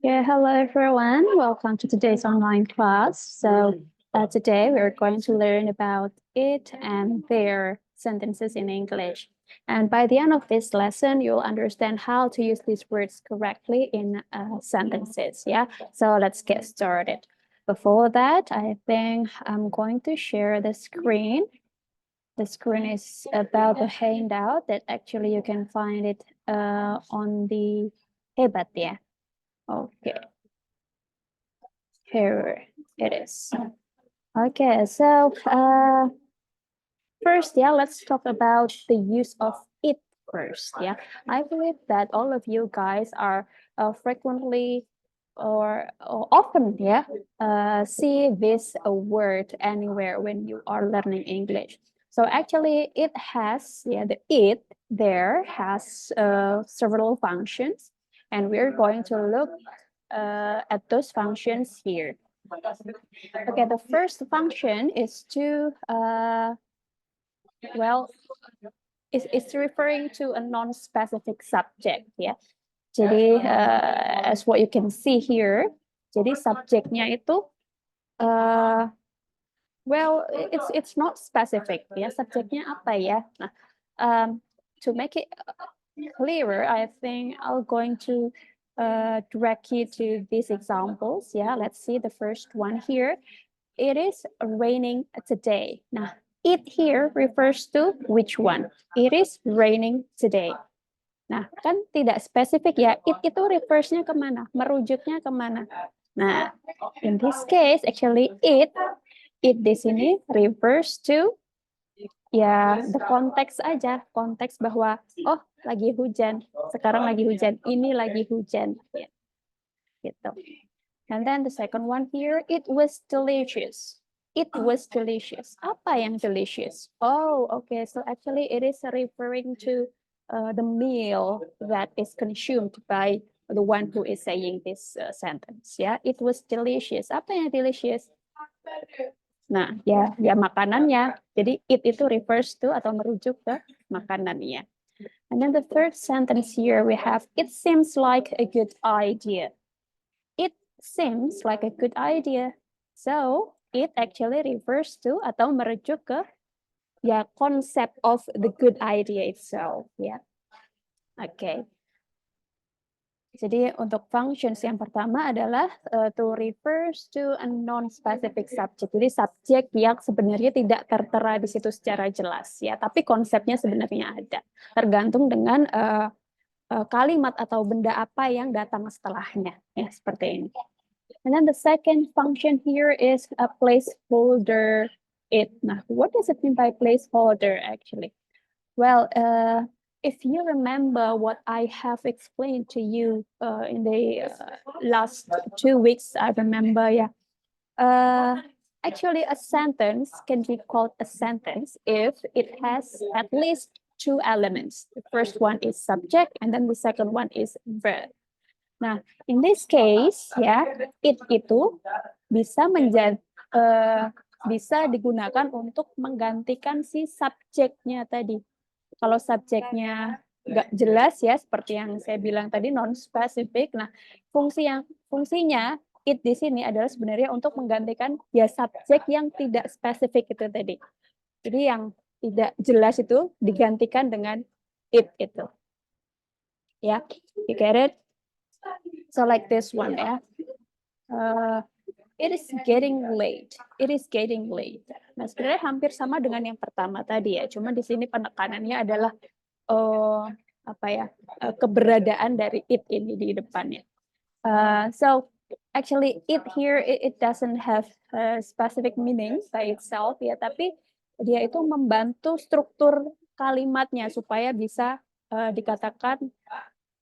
Yeah, hello everyone. Welcome to today's online class. So today we're going to learn about it and their sentences in English. And by the end of this lesson, you'll understand how to use these words correctly in sentences. Yeah, so let's get started. Before that, I think I'm going to share the screen. The screen is about the handout that actually you can find it on the Hebat, yeah. Okay. Here it is. Okay, so first, yeah, let's talk about the use of it first. Yeah, I believe that all of you guys are frequently or often, yeah, see this word anywhere when you are learning English. So actually, it has, yeah, the it there has several functions, and we're going to look at those functions here. Okay, the first function is to, well, it's referring to a non-specific subject, ya. Jadi, as what you can see here, jadi subjeknya itu, well, it's not specific, ya. Subjeknya apa ya? Nah, to make it clearer, I think I'm going to direct you to these examples. Yeah, let's see the first one here. It is raining today. Nah, it here refers to which one? It is raining today. Nah, kan tidak spesifik ya. It itu refers-nya kemana? Merujuknya kemana? Nah, in this case, actually it di sini refers to ya the konteks aja, konteks bahwa oh lagi hujan, sekarang lagi hujan, ini lagi hujan, ya. Gitu. And then the second one here, it was delicious. It was delicious. Apa yang delicious? Oh, okay. So actually it is referring to the meal that is consumed by the one who is saying this sentence. Ya, it was delicious. Apa yang delicious? Nah, ya makanannya. Jadi it itu refers to atau merujuk ke makanannya. And then the third sentence here we have, it seems like a good idea. It seems like a good idea. So, it actually refers to atau merujuk ke ya concept of the good idea itself, ya. Oke. Jadi untuk functions yang pertama adalah to refers to a non-specific subject. Jadi subjek yang sebenarnya tidak tertera di situ secara jelas, ya, tapi konsepnya sebenarnya ada. Tergantung dengan kalimat atau benda apa yang datang setelahnya, ya, seperti ini. And then the second function here is a placeholder it. Nah, what does it mean by placeholder actually? Well, if you remember what I have explained to you in the last 2 weeks, I remember, yeah. Actually, a sentence can be called a sentence if it has at least 2 elements. The first one is subject, and then the second one is verb. Nah, in this case, ya, it itu bisa bisa digunakan untuk menggantikan si subjeknya tadi. Kalau subjeknya nggak jelas ya, seperti yang saya bilang tadi non-specific. Nah, fungsinya it di sini adalah sebenarnya untuk menggantikan ya subjek yang tidak spesifik itu tadi. Jadi yang tidak jelas itu digantikan dengan it itu. Ya, you get it? So like this one, ya. It is getting late. It is getting late. Nah, sebenarnya hampir sama dengan yang pertama tadi ya. Cuma di sini penekanannya adalah keberadaan dari it ini di depannya. So actually it here it doesn't have a specific meaning by itself ya, tapi dia itu membantu struktur kalimatnya supaya bisa dikatakan,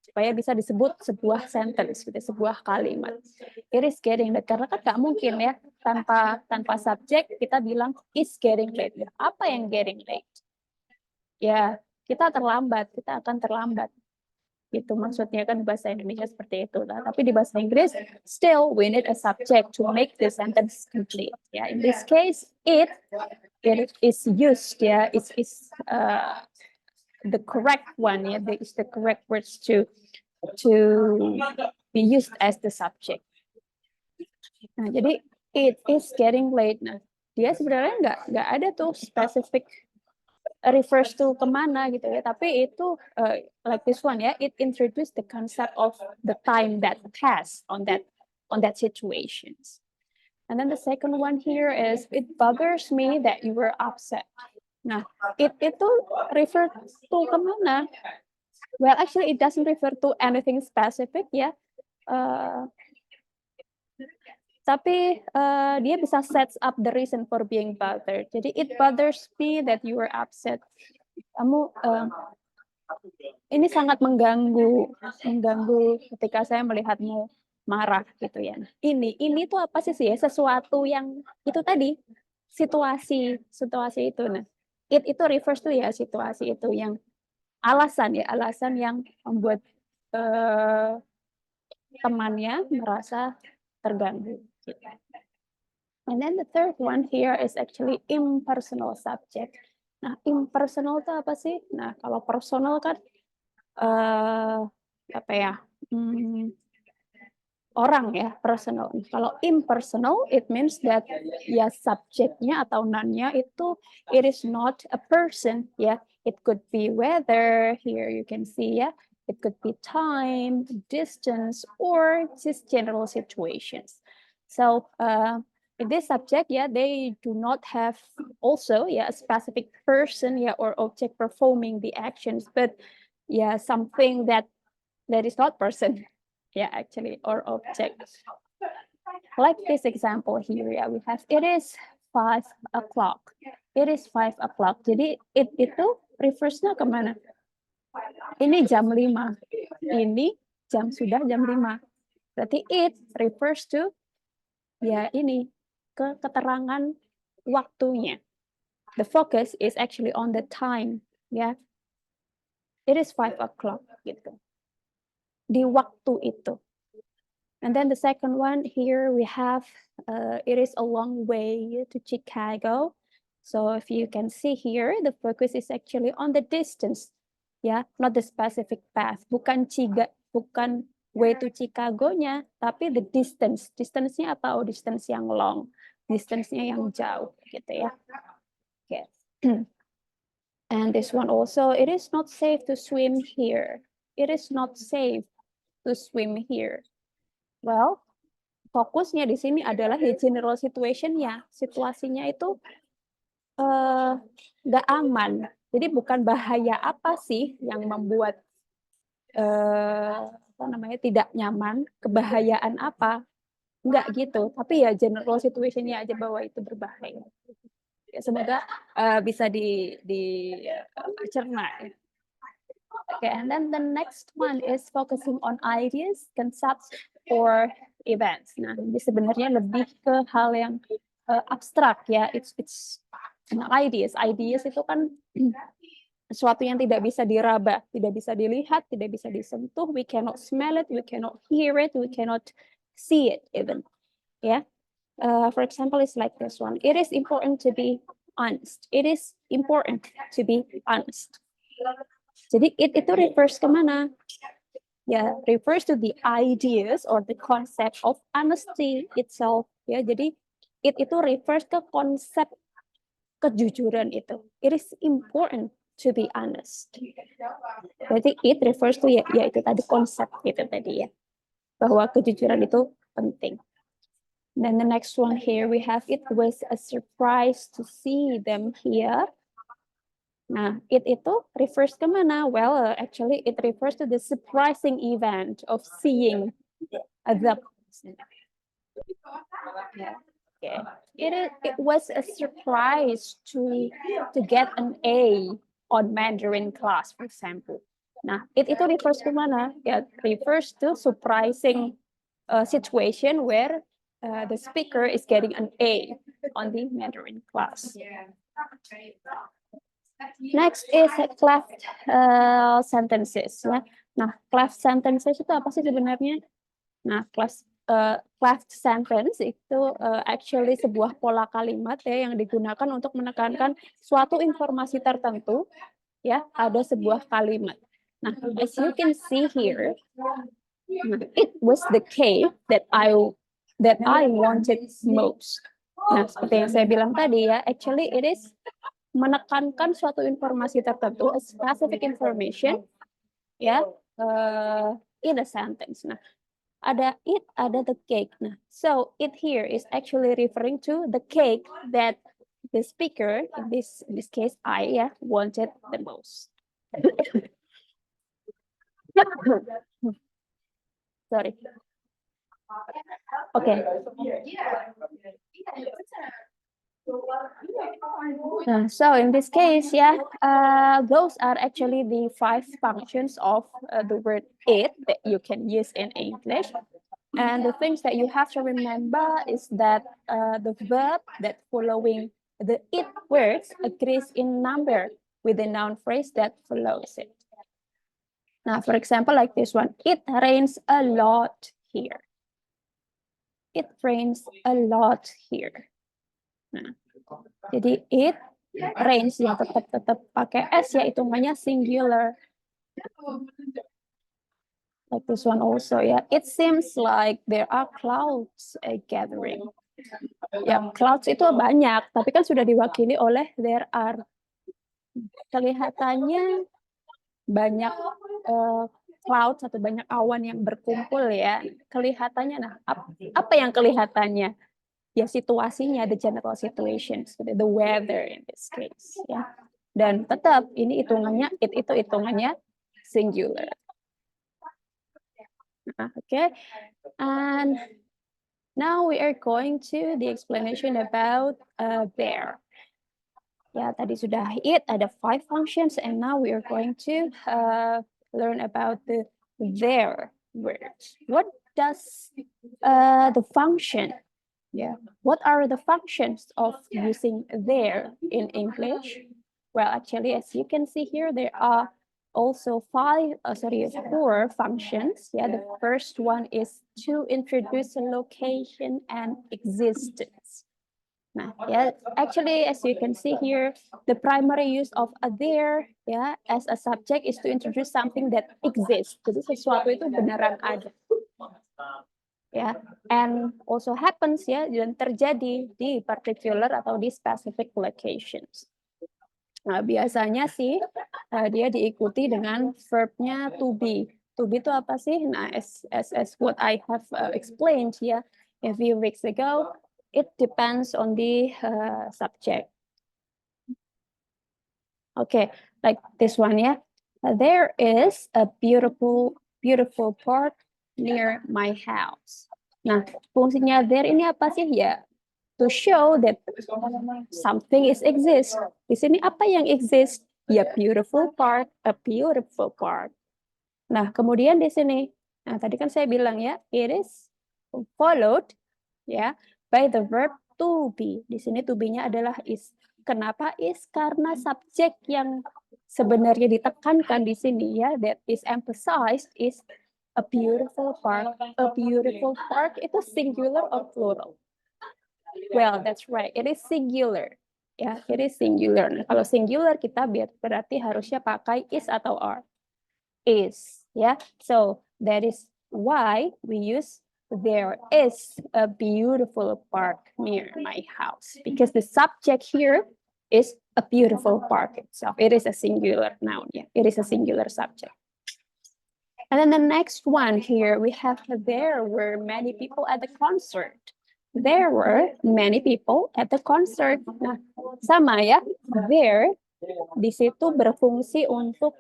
supaya bisa disebut sebuah sentence, gitu, sebuah kalimat. It is getting late, karena kan nggak mungkin ya tanpa subjek kita bilang is getting late. Apa yang getting late? Ya, kita akan terlambat. Itu maksudnya kan bahasa Indonesia seperti itu. Nah, tapi di bahasa Inggris, still we need a subject to make the sentence complete. Ya, in this case, it is used. Ya, it is the correct one. Yeah, is the correct words to to be used as the subject. Nah, jadi it is getting late. Nah, dia sebenarnya nggak ada tuh specific refers to kemana gitu ya, tapi itu like this one ya, it introduce the concept of the time that passed on that situations. And then the second one here is it bothers me that you were upset. Nah, it itu refer to kemana? Well, actually it doesn't refer to anything specific ya. Tapi dia bisa set up the reason for being bothered. Jadi it bothers me that you were upset. Kamu ini sangat mengganggu ketika saya melihatmu marah gitu ya. Ini tuh apa sih ya, sesuatu yang itu tadi situasi itu. Nah, itu refers to ya situasi itu yang alasan yang membuat temannya merasa terganggu. And then the third one here is actually impersonal subject. Nah, impersonal itu apa sih? Nah, kalau personal kan apa ya? Orang ya, personal. Kalau impersonal, it means that ya subjeknya atau non-nya itu it is not a person ya. It could be weather, here you can see ya. It could be time, distance, or just general situations. So in this subject, yeah, they do not have also a specific person or object performing the actions, but something that is not person, actually, or object. Like this example here, we have it is 5 o'clock. It is 5 o'clock. Jadi it itu reverse-nya kemana? Ini jam 5. Ini sudah jam 5. Berarti it refers to ini ke keterangan waktunya. The focus is actually on the time, ya. It is 5 o'clock gitu. Di waktu itu. And then the second one here we have it is a long way to Chicago. So if you can see here, the focus is actually on the distance, not the specific path. Bukan way to Chicago-nya, tapi the distance. Distance-nya apa? Oh, distance yang long. Distance-nya yang jauh, gitu ya. Okay. And this one also, it is not safe to swim here. It is not safe to swim here. Well, fokusnya di sini adalah di general situation-nya. Situasinya itu nggak aman. Jadi bukan bahaya apa sih yang membuat tidak nyaman, kebahayaan apa, enggak gitu, tapi ya general situation-nya aja bahwa itu berbahaya. Ya, semoga bisa dicerna. Okay, and then the next one is focusing on ideas, concepts, or events. Nah, ini sebenarnya lebih ke hal yang abstrak ya. It's ideas. Ideas itu kan sesuatu yang tidak bisa diraba, tidak bisa dilihat, tidak bisa disentuh. We cannot smell it, we cannot hear it, we cannot see it even. Yeah. For example, it's like this one. It is important to be honest. It is important to be honest. Jadi itu refers kemana? Ya, refers to the ideas or the concept of honesty itself. Ya, jadi itu refers ke konsep kejujuran itu. It is important to be honest. Berarti it refers to itu tadi konsep itu tadi ya. Bahwa kejujuran itu penting. Then the next one here we have it was a surprise to see them here. Nah, it itu refers ke mana? Well, actually it refers to the surprising event of seeing the okay. It was a surprise to get an A on Mandarin class, for example. Nah, itu refers ke mana? It refers to surprising situation where the speaker is getting an A on the Mandarin class. Next is cleft sentences. Ya. Nah, cleft sentences itu apa sih sebenarnya? Nah, cleft sentence itu actually sebuah pola kalimat ya yang digunakan untuk menekankan suatu informasi tertentu. Ya, ada sebuah kalimat. Nah, as you can see here, it was the cake that I wanted most. Nah, seperti yang saya bilang tadi ya, actually it is menekankan suatu informasi tertentu, a specific information, ya, in a sentence. Nah, ada it, ada the cake. Nah, so it here is actually referring to the cake that the speaker, in this case I, ya, wanted the most. Sorry. Okay. So in this case, yeah, those are actually the 5 functions of the word it that you can use in English. And the things that you have to remember is that the verb that following the it words agrees in number with the noun phrase that follows it. Now, for example, like this one, it rains a lot here. It rains a lot here. Nah, jadi it rains yang tetap pakai s ya, hitungannya singular. Like this one also ya. It seems like there are clouds gathering. Ya, clouds itu banyak, tapi kan sudah diwakili oleh there are. Kelihatannya banyak clouds atau banyak awan yang berkumpul ya. Kelihatannya, nah apa yang kelihatannya? Ya situasinya, the general situations, the weather in this case ya. Dan tetap ini hitungannya it itu hitungannya singular. Okay, and now we are going to the explanation about there. Ya, tadi sudah it, ada 5 functions, and now we are going to learn about the there words. What does the function? Yeah, what are the functions of using there in English? Well, actually, as you can see here, there are also 4 functions. Yeah, the first one is to introduce a location and existence. Nah, yeah, actually, as you can see here, the primary use of a there, yeah, as a subject is to introduce something that exists. Jadi sesuatu itu beneran ada. Ya, and also happens ya, dan terjadi di particular atau di specific locations. Nah, biasanya sih dia diikuti dengan verbnya to be. To be itu apa sih? Nah, as what I have explained ya a few weeks ago, it depends on the subject. Okay, like this one ya. There is a beautiful park near my house. Nah, fungsinya there ini apa sih ya? To show that something is exist. Di sini apa yang exist? Ya, beautiful park, a beautiful park. Nah, kemudian di sini, nah tadi kan saya bilang ya, it is followed ya by the verb to be. Di sini to be-nya adalah is. Kenapa is? Karena subjek yang sebenarnya ditekankan di sini ya, that is emphasized is a beautiful park. A beautiful park itu singular or plural? Well, that's right. It is singular. Ya, it is singular. Nah, kalau singular kita berarti harusnya pakai is atau are. Is, ya. So that is why we use there is a beautiful park near my house, because the subject here is a beautiful park itself. It is a singular noun. Yeah, it is a singular subject. And then the next one here we have there were many people at the concert. There were many people at the concert. Nah, sama ya, there di situ berfungsi untuk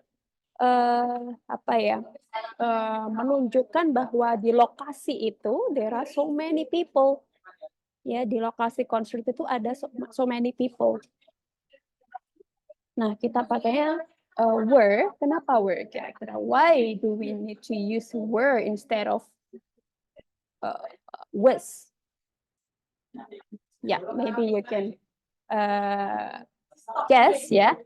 apa ya, menunjukkan bahwa di lokasi itu there are so many people. Ya, di lokasi concert itu ada so many people. Nah, kita pakainya were. Kenapa were kira-kira? Why do we need to use were instead of was? Yeah, maybe you can guess, yeah.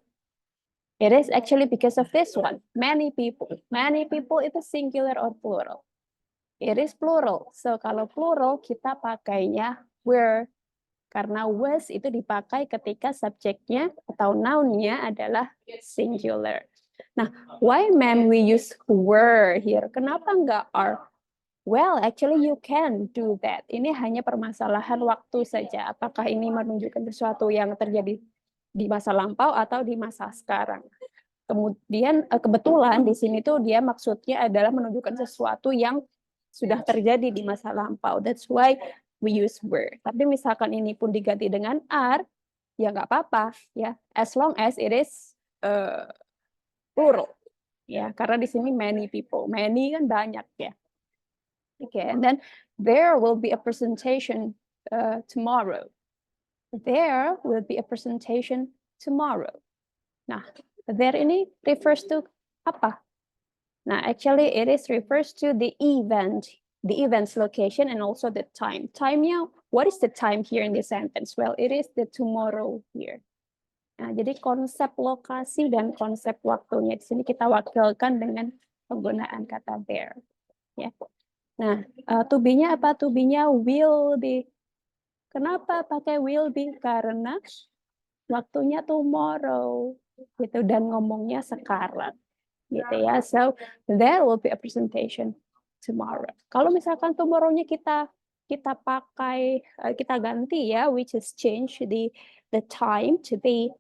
It is actually because of this one. Many people. Many people itu singular or plural? It is plural. So kalau plural kita pakainya were. Karena was itu dipakai ketika subjeknya atau noun-nya adalah singular. Nah, why ma'am we use were here? Kenapa nggak are? Well, actually you can do that. Ini hanya permasalahan waktu saja. Apakah ini menunjukkan sesuatu yang terjadi di masa lampau atau di masa sekarang? Kemudian kebetulan di sini tuh dia maksudnya adalah menunjukkan sesuatu yang sudah terjadi di masa lampau. That's why we use were. Tapi misalkan ini pun diganti dengan are, ya nggak apa-apa ya. As long as it is plural. Ya, karena di sini many people. Many kan banyak ya. Okay, and then there will be a presentation tomorrow. There will be a presentation tomorrow. Nah, there ini refers to apa? Nah, actually it is refers to the event's location and also the time. Time-nya, what is the time here in this sentence? Well, it is the tomorrow here. Nah, jadi konsep lokasi dan konsep waktunya di sini kita wakilkan dengan penggunaan kata there. Ya. Nah, to be-nya apa? To be-nya will be. Kenapa pakai will be? Karena waktunya tomorrow, gitu, dan ngomongnya sekarang, gitu ya. So there will be a presentation tomorrow. Kalau misalkan tomorrow-nya kita pakai, kita ganti ya, which is change the time to be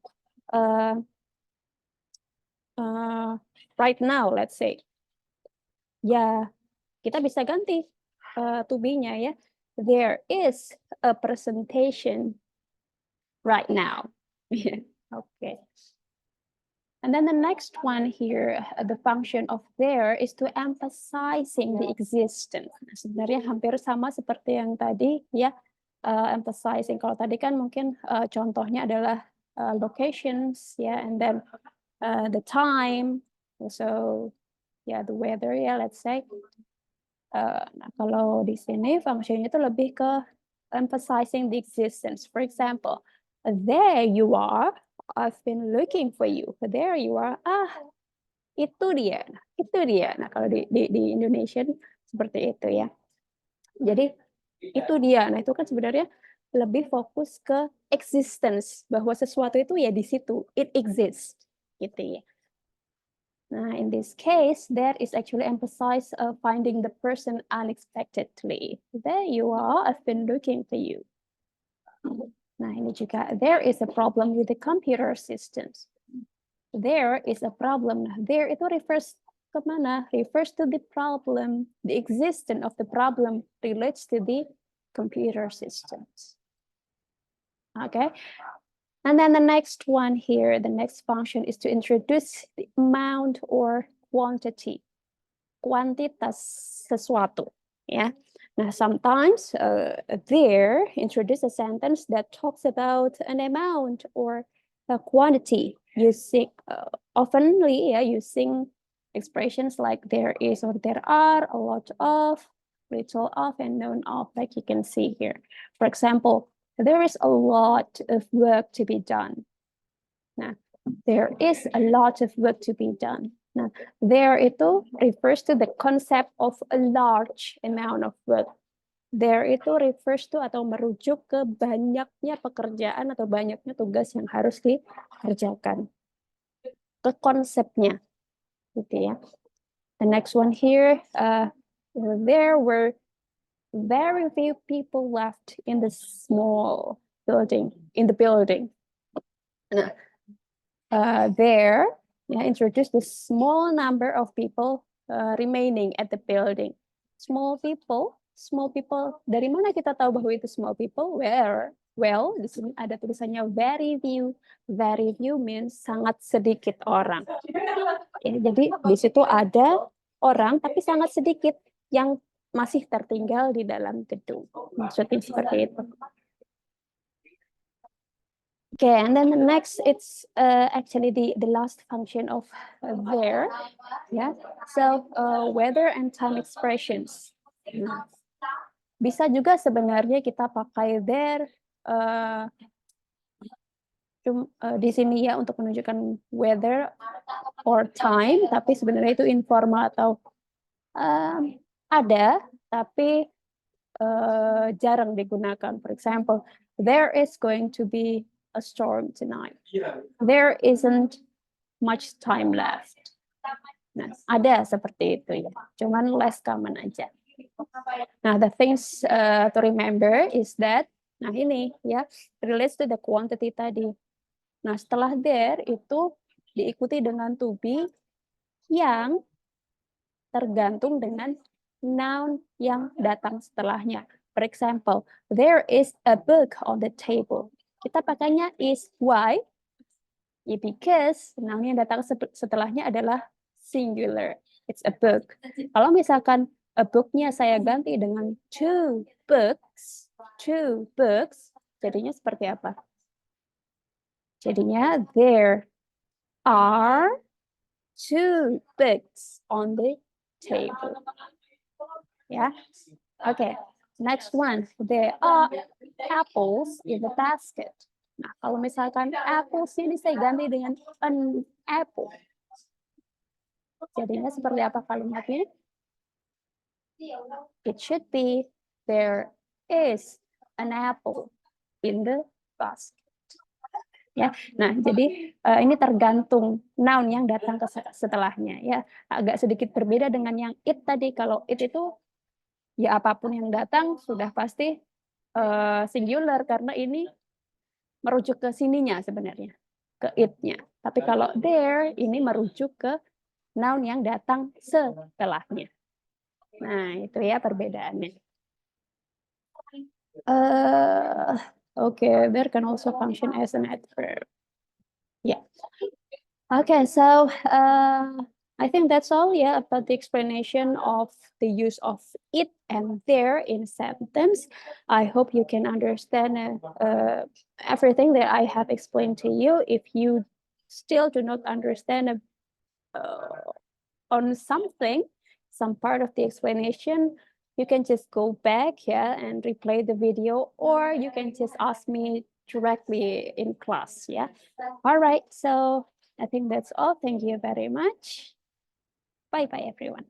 right now, let's say. Ya, kita bisa ganti to be-nya ya. There is a presentation right now. Okay. And then the next one here, the function of there is to emphasizing the existence. Nah, sebenarnya hampir sama seperti yang tadi ya, emphasizing. Kalau tadi kan mungkin contohnya adalah locations ya, and then the time, so ya the weather ya, let's say. Nah, kalau di sini fungsinya itu lebih ke emphasizing the existence. For example, there you are, I've been looking for you. There you are, itu dia. Nah, itu dia. Nah, kalau di Indonesia seperti itu ya. Jadi itu dia. Nah, itu kan sebenarnya lebih fokus ke existence, bahwa sesuatu itu ya di situ, it exists, gitu ya. Nah, in this case, that is actually emphasize finding the person unexpectedly. There you are, I've been looking for you. Nah, ini juga, there is a problem with the computer systems. There is a problem. Nah, there itu refers ke mana? Refers to the problem. The existence of the problem relates to the computer systems. Okay. And then the next one here, the next function is to introduce the amount or quantity. Kuantitas sesuatu. Ya. Nah, sometimes there introduce a sentence that talks about an amount or a quantity using oftenly using expressions like there is or there are, a lot of, little of, and none of, like you can see here. For example, there is a lot of work to be done. Nah, there is a lot of work to be done. Nah, there itu refers to the concept of a large amount of work. There itu refers to atau merujuk ke banyaknya pekerjaan atau banyaknya tugas yang harus dikerjakan. Ke konsepnya, gitu ya. The next one here, there were very few people left in the small building, in the building. Nah, there, introduce the small number of people remaining at the building. Small people, dari mana kita tahu bahwa itu small people? Well, di sini ada tulisannya very few. Very few means sangat sedikit orang. Jadi di situ ada orang, tapi sangat sedikit yang masih tertinggal di dalam gedung. Maksudnya seperti itu. Okay, and then the next, it's actually the last function of there. Yeah, so weather and time expressions. Bisa juga sebenarnya kita pakai there di sini ya untuk menunjukkan weather or time, tapi sebenarnya itu informal atau ada, tapi jarang digunakan. For example, there is going to be a storm tonight. There isn't much time left. Nah, ada seperti itu ya, cuman less common aja. Nah, the things to remember is that, nah ini ya, relates to the quantity tadi. Nah, setelah there itu diikuti dengan to be yang tergantung dengan noun yang datang setelahnya. For example, there is a book on the table. Kita pakainya is. Why? Ya, because noun yang datang setelahnya adalah singular. It's a book. Kalau misalkan a book-nya saya ganti dengan two books, jadinya seperti apa? Jadinya there are two books on the table. Ya, okay. Next one, there are apples in the basket. Nah, kalau misalkan apples ini saya ganti dengan an apple, jadinya seperti apa kalimatnya? It should be there is an apple in the basket. Ya, nah jadi ini tergantung noun yang datang setelahnya ya. Agak sedikit berbeda dengan yang it tadi. Kalau it itu ya apapun yang datang sudah pasti singular karena ini merujuk ke sininya sebenarnya, ke it-nya. Tapi kalau there ini merujuk ke noun yang datang setelahnya. Nah, itu ya perbedaannya. Okay, there can also function as an adverb. Yeah. Okay, so I think that's all, yeah, about the explanation of the use of it and there in sentence. I hope you can understand everything that I have explained to you. If you still do not understand on something, some part of the explanation, you can just go back, yeah, and replay the video, or you can just ask me directly in class, yeah. All right, so I think that's all. Thank you very much. Bye-bye, everyone.